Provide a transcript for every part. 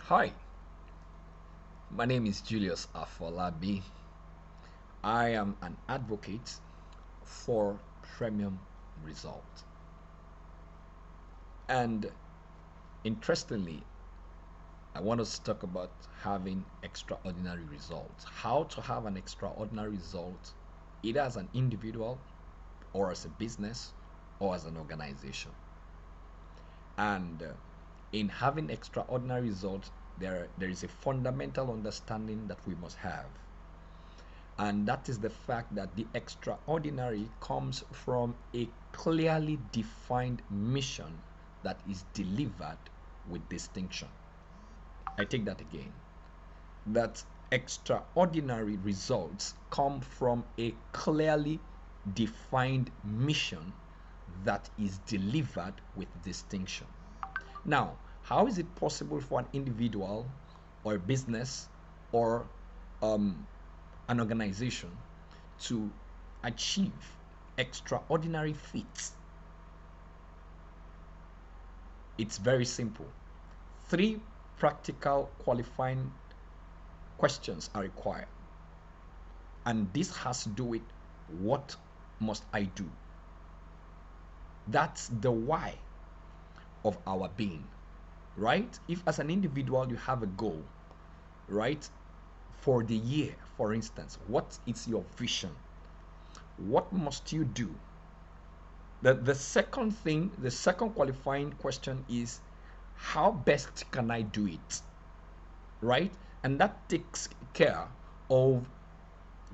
Hi, my name is Julius Afolabi. I am an advocate for premium result. And interestingly, I want us to talk about having extraordinary results. How to have an extraordinary result, either as an individual or as a business or as an organization. And in having extraordinary results, there is a fundamental understanding that we must have. And that is the fact that the extraordinary comes from a clearly defined mission that is delivered with distinction. I take that again. That extraordinary results come from a clearly defined mission that is delivered with distinction. Now, how is it possible for an individual or a business or um, an organization to achieve extraordinary feats? It's very simple. Three practical qualifying questions are required. And this has to do with what must I do? That's the why of our being, right? If as an individual you have a goal, right, for the year, for instance, what is your vision? What must you do? The second thing, the second qualifying question is how best can I do it? Right? And that takes care of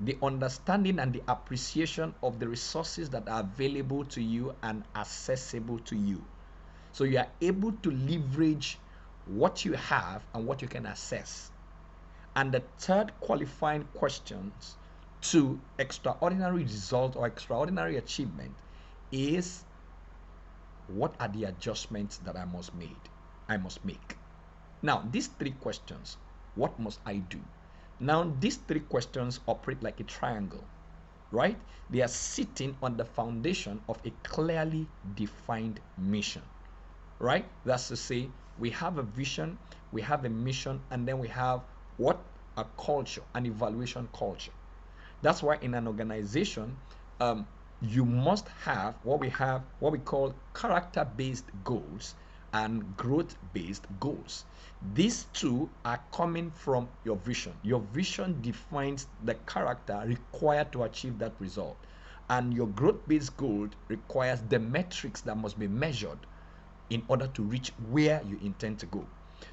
the understanding and the appreciation of the resources that are available to you and accessible to you. So you are able to leverage what you have and what you can access. And the third qualifying questions to extraordinary result or extraordinary achievement is what are the adjustments that I must make. Now, these three questions, what must I do? Now, these three questions operate like a triangle, right? They are sitting on the foundation of a clearly defined mission, right? That's to say, we have a vision, we have a mission, and then we have what? A culture, an evaluation culture. That's why in an organization, you must have what we call character-based goals and growth-based goals. These two are coming from your vision. Your vision defines the character required to achieve that result, and your growth-based goal requires the metrics that must be measured in order to reach where you intend to go.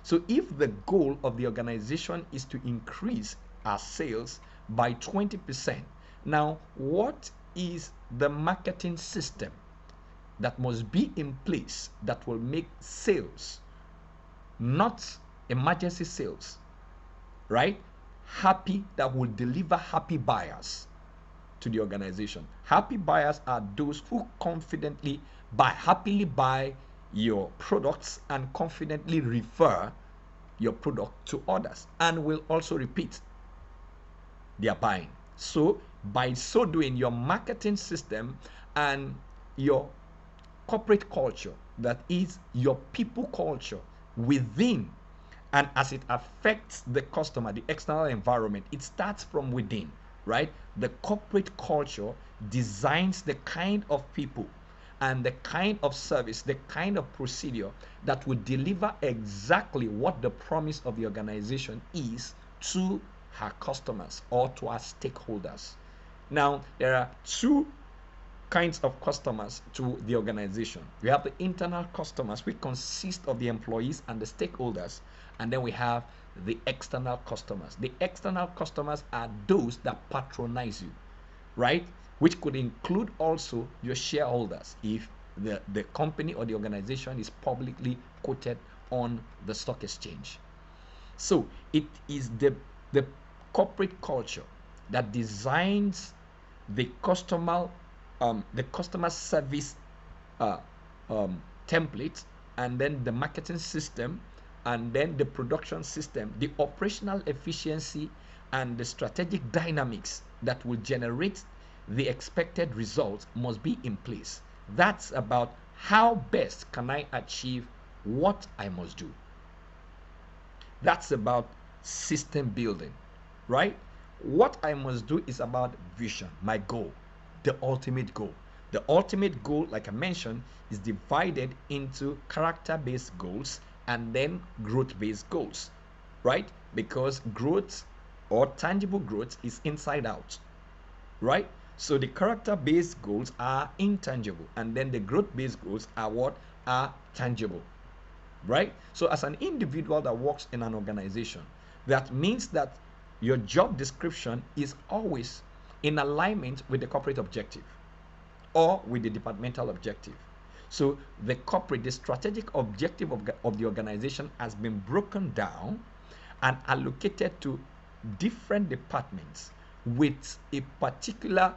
So if the goal of the organization is to increase our sales by 20%, now what is the marketing system that must be in place that will make sales, not emergency sales, right? Happy, that will deliver happy buyers to the organization. Happy buyers are those who confidently happily buy your products and confidently refer your product to others and will also repeat their buying. So by so doing, your marketing system and your corporate culture, that is your people culture within, and as it affects the customer, the external environment, it starts from within, right? The corporate culture designs the kind of people and the kind of service, the kind of procedure that will deliver exactly what the promise of the organization is to her customers or to our stakeholders. Now, there are two kinds of customers to the organization. We have the internal customers, which consist of the employees and the stakeholders, and then we have the external customers. The external customers are those that patronize you, right? Which could include also your shareholders if the company or the organization is publicly quoted on the stock exchange. So it is the corporate culture that designs the customer service uh, template, and then the marketing system, and then the production system, the operational efficiency and the strategic dynamics that will generate the expected results must be in place. That's about how best can I achieve what I must do. That's about system building, right? What I must do is about vision, my goal, the ultimate goal. The ultimate goal, like I mentioned, is divided into character based goals and then growth based goals, right? Because growth or tangible growth is inside out, right? So the character based goals are intangible, and then the growth based goals are what are tangible, right? So as an individual that works in an organization, that means that your job description is always in alignment with the corporate objective or with the departmental objective. So the strategic objective of the organization has been broken down and allocated to different departments with a particular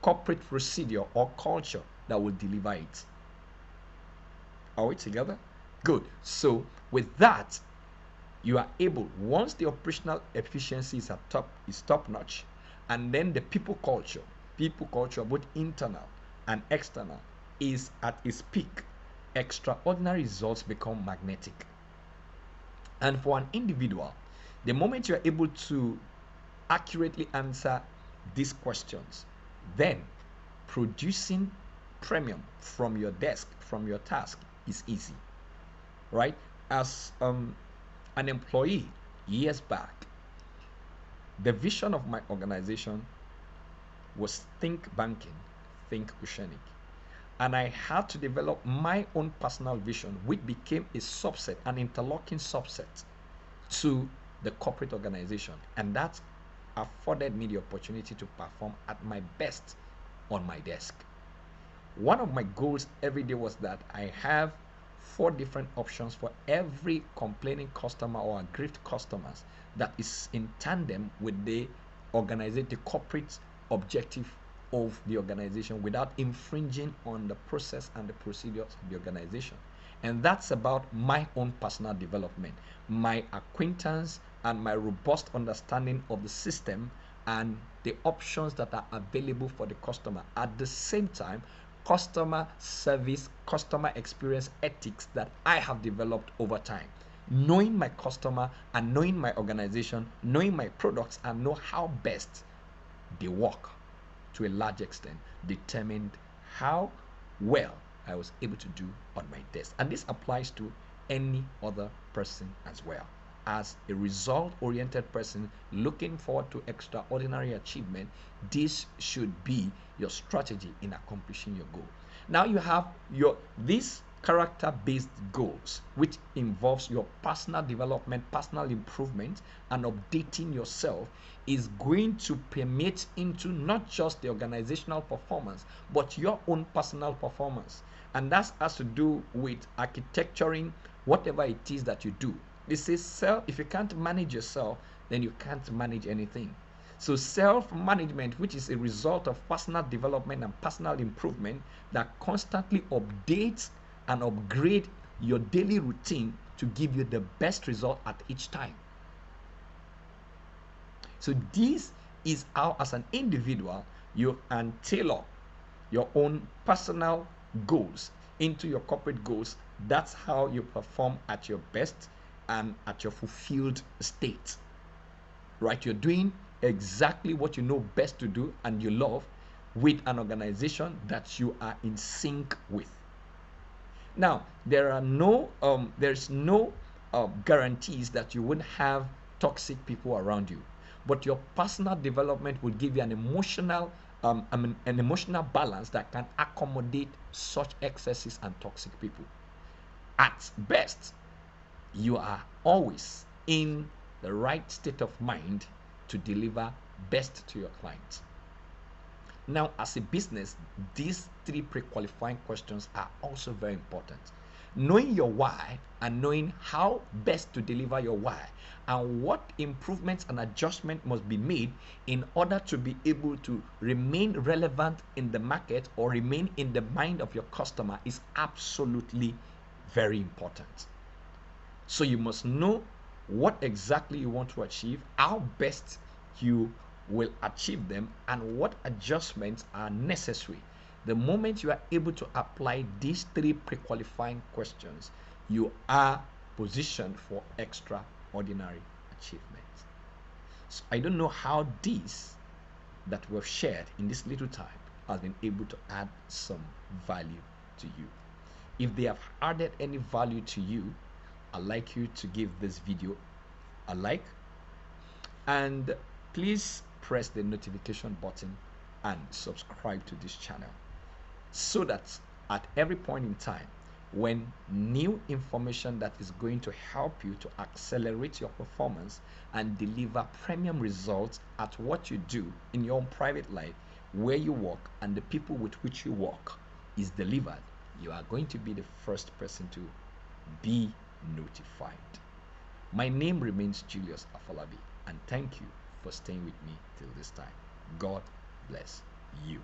corporate procedure or culture that will deliver it. Are we together? Good. So with that, you are able, once the operational efficiency is at top notch, and then the people culture both internal and external is at its peak, extraordinary results become magnetic. And for an individual, the moment you are able to accurately answer these questions, then producing premium from your desk, from your task, is easy, right? As an employee years back, the vision of my organization was think banking, think oceanic. And I had to develop my own personal vision, which became a subset, an interlocking subset to the corporate organization. And that afforded me the opportunity to perform at my best on my desk. One of my goals every day was that I have 4 different options for every complaining customer or aggrieved customers that is in tandem with the organization, the corporate objective of the organization without infringing on the process and the procedures of the organization. And that's about my own personal development, my acquaintance and my robust understanding of the system and the options that are available for the customer. At the same time, customer service, customer experience ethics that I have developed over time. Knowing my customer and knowing my organization, knowing my products, and know how best they work to a large extent determined how well I was able to do on my desk. And this applies to any other person as well. As a result oriented person looking forward to extraordinary achievement, this should be your strategy in accomplishing your goal. Now you have these character based goals, which involves your personal development, personal improvement, and updating yourself, is going to permeate into not just the organizational performance but your own personal performance. And that has to do with architecturing whatever it is that you do. This is self. If you can't manage yourself, then you can't manage anything. So self-management, which is a result of personal development and personal improvement that constantly updates and upgrade your daily routine to give you the best result at each time. So this is how, as an individual, you can tailor your own personal goals into your corporate goals. That's how you perform at your best and at your fulfilled state, right? You're doing exactly what you know best to do and you love with an organization that you are in sync with. Now, there's no guarantees that you won't have toxic people around you, but your personal development will give you an emotional balance that can accommodate such excesses and toxic people. At best, you are always in the right state of mind to deliver best to your clients. Now, as a business, these 3 pre-qualifying questions are also very important. Knowing your why and knowing how best to deliver your why and what improvements and adjustments must be made in order to be able to remain relevant in the market or remain in the mind of your customer is absolutely very important. So you must know what exactly you want to achieve, how best you will achieve them, and what adjustments are necessary. The moment you are able to apply these 3 pre-qualifying questions, you are positioned for extraordinary ordinary achievements. So I don't know how this that we've shared in this little time has been able to add some value to you. If they have added any value to you, I'd like you to give this video a like, and please press the notification button and subscribe to this channel, so that at every point in time when new information that is going to help you to accelerate your performance and deliver premium results at what you do in your own private life, where you work, and the people with which you work is delivered, you are going to be the first person to be notified. My name remains Julius Afolabi, and thank you for staying with me till this time. God bless you.